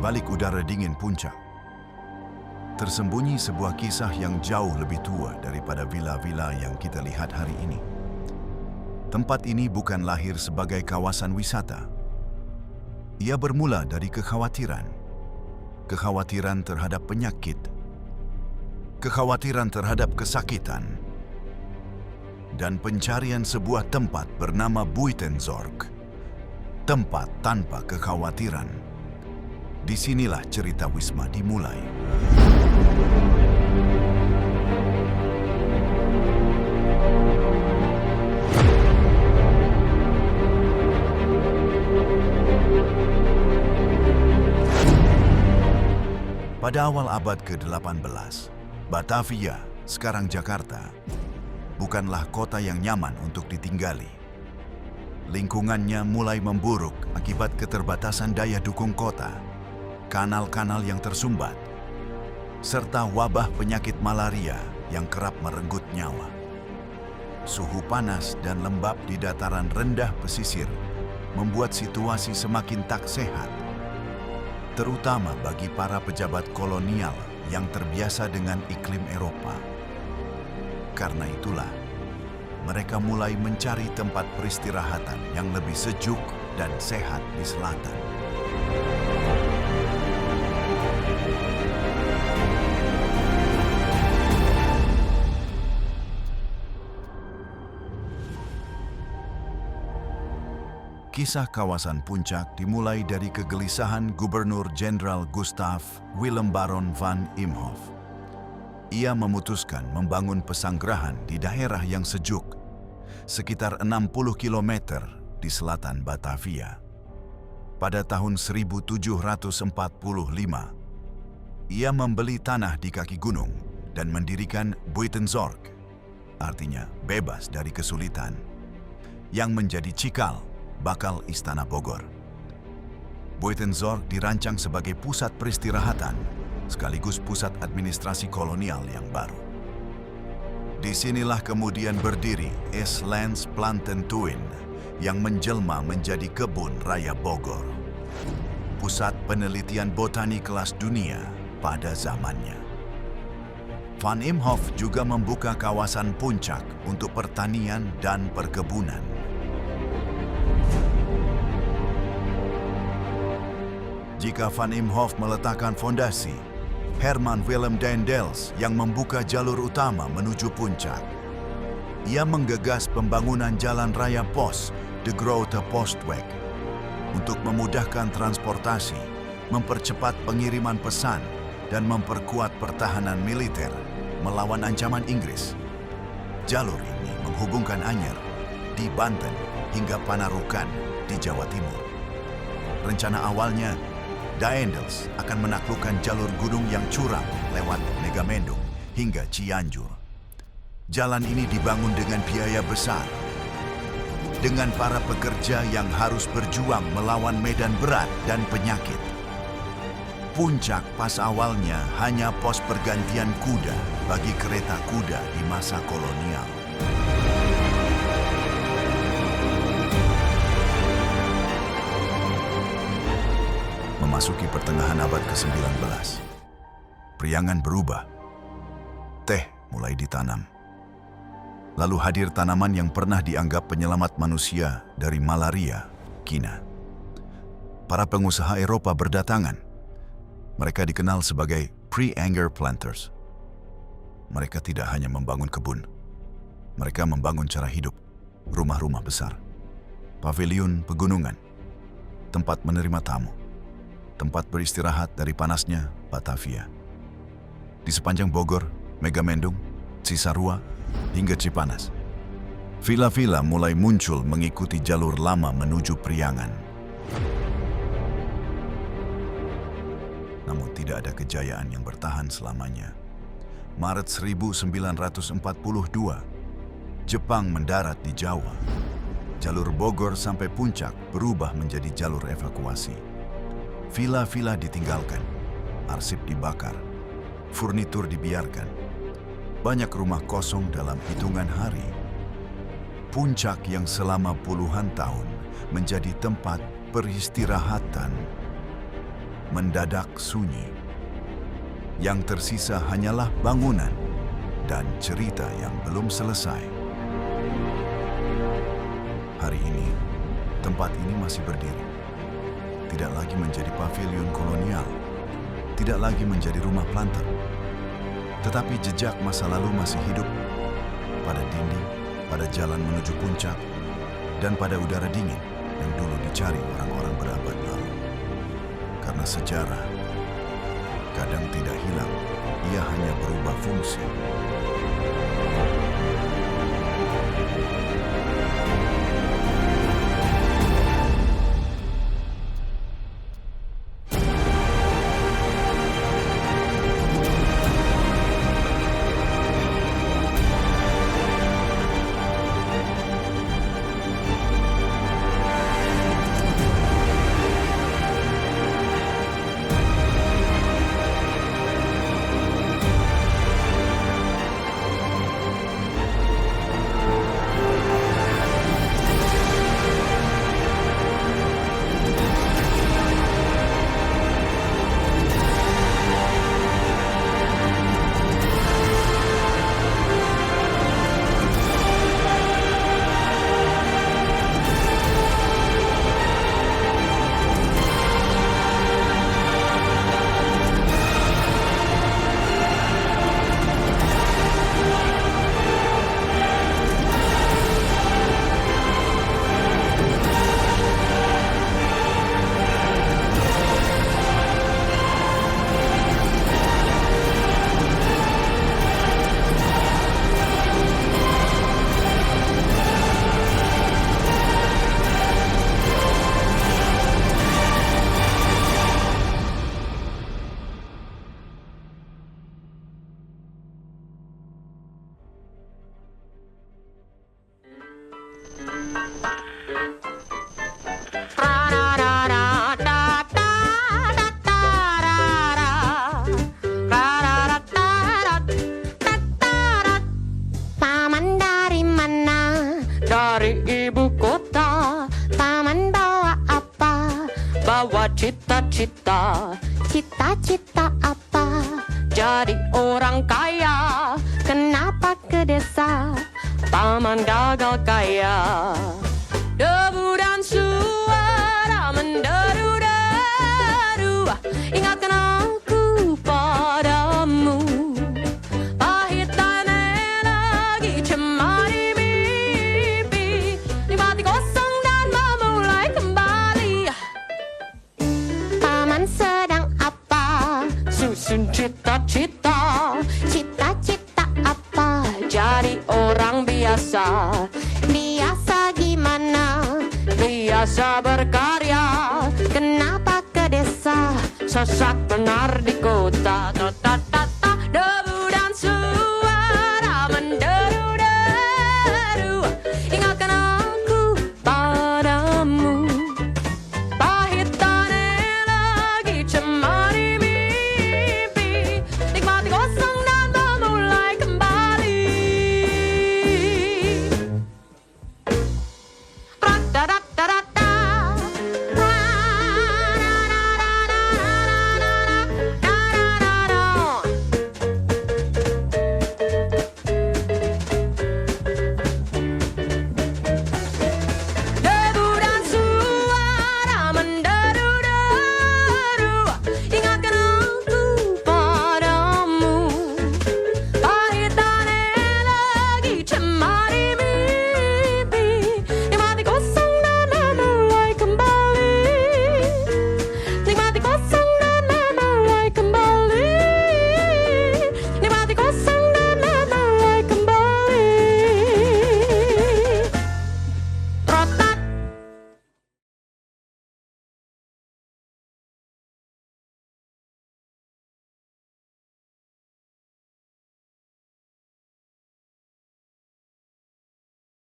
balik udara dingin puncak, tersembunyi sebuah kisah yang jauh lebih tua daripada villa-villa yang kita lihat hari ini. Tempat ini bukan lahir sebagai kawasan wisata. Ia bermula dari kekhawatiran terhadap penyakit, kekhawatiran terhadap kesakitan, dan pencarian sebuah tempat bernama Buitenzorg, tempat tanpa kekhawatiran. Disinilah cerita Wisma dimulai. Pada awal abad ke-18, Batavia, sekarang Jakarta, bukanlah kota yang nyaman untuk ditinggali. Lingkungannya mulai memburuk akibat keterbatasan daya dukung kota, kanal-kanal yang tersumbat, serta wabah penyakit malaria yang kerap merenggut nyawa. Suhu panas dan lembab di dataran rendah pesisir membuat situasi semakin tak sehat, terutama bagi para pejabat kolonial yang terbiasa dengan iklim Eropa. Karena itulah, mereka mulai mencari tempat peristirahatan yang lebih sejuk dan sehat di selatan. Kisah kawasan Puncak dimulai dari kegelisahan Gubernur Jenderal Gustav Willem Baron van Imhoff. Ia memutuskan membangun pesanggerahan di daerah yang sejuk, sekitar 60 km di selatan Batavia. Pada tahun 1745, ia membeli tanah di kaki gunung dan mendirikan Buitenzorg, artinya bebas dari kesulitan, yang menjadi cikal bakal Istana Bogor. Buitenzorg dirancang sebagai pusat peristirahatan sekaligus pusat administrasi kolonial yang baru. Disinilah kemudian berdiri Eslandsplantentuin yang menjelma menjadi Kebun Raya Bogor, pusat penelitian botani kelas dunia pada zamannya. Van Imhoff juga membuka kawasan Puncak untuk pertanian dan perkebunan. Jika Van Imhoff meletakkan fondasi, Herman Willem Daendels yang membuka jalur utama menuju puncak. Ia menggagas pembangunan jalan raya pos, De Grote Postweg, untuk memudahkan transportasi, mempercepat pengiriman pesan, dan memperkuat pertahanan militer melawan ancaman Inggris. Jalur ini menghubungkan Anyer di Banten hingga Panarukan di Jawa Timur. Rencana awalnya, Daendels akan menaklukkan jalur gunung yang curam lewat Megamendung hingga Cianjur. Jalan ini dibangun dengan biaya besar, dengan para pekerja yang harus berjuang melawan medan berat dan penyakit. Puncak pas awalnya hanya pos pergantian kuda bagi kereta kuda di masa kolonial. Memasuki pertengahan abad ke-19, priangan berubah. Teh mulai ditanam. Lalu hadir tanaman yang pernah dianggap penyelamat manusia dari malaria, kina. Para pengusaha Eropa berdatangan. Mereka dikenal sebagai pre-Anger planters. Mereka tidak hanya membangun kebun. Mereka membangun cara hidup, rumah-rumah besar, paviliun pegunungan, tempat menerima tamu, tempat beristirahat dari panasnya Batavia. Di sepanjang Bogor, Megamendung, Cisarua, hingga Cipanas, villa-villa mulai muncul mengikuti jalur lama menuju Priangan. Namun tidak ada kejayaan yang bertahan selamanya. Maret 1942, Jepang mendarat di Jawa. Jalur Bogor sampai Puncak berubah menjadi jalur evakuasi. Villa-villa ditinggalkan, arsip dibakar, furnitur dibiarkan. Banyak rumah kosong dalam hitungan hari. Puncak yang selama puluhan tahun menjadi tempat peristirahatan mendadak sunyi. Yang tersisa hanyalah bangunan dan cerita yang belum selesai. Hari ini, tempat ini masih berdiri. Tidak lagi menjadi pavilion kolonial, tidak lagi menjadi rumah planter. Tetapi jejak masa lalu masih hidup pada dinding, pada jalan menuju puncak, dan pada udara dingin yang dulu dicari orang-orang berabad lalu. Karena sejarah kadang tidak hilang, ia hanya berubah fungsi. Dari ibu kota, paman bawa apa? Bawa cita-cita. Cita-cita apa? Jadi orang kaya. Kenapa ke desa? Paman gagal kaya. Debu dan suara menderu-deru, ingatkan aku padamu. Pahit dan energi cemari mimpi, nikmati kosong dan memulai kembali. Paman sedang apa? Susun cita-cita. Cita-cita apa? Jadi orang biasa. Biasa gimana? Biasa berkarya. Kenapa ke desa? Sesak benar di kota. Ta ta ta ta.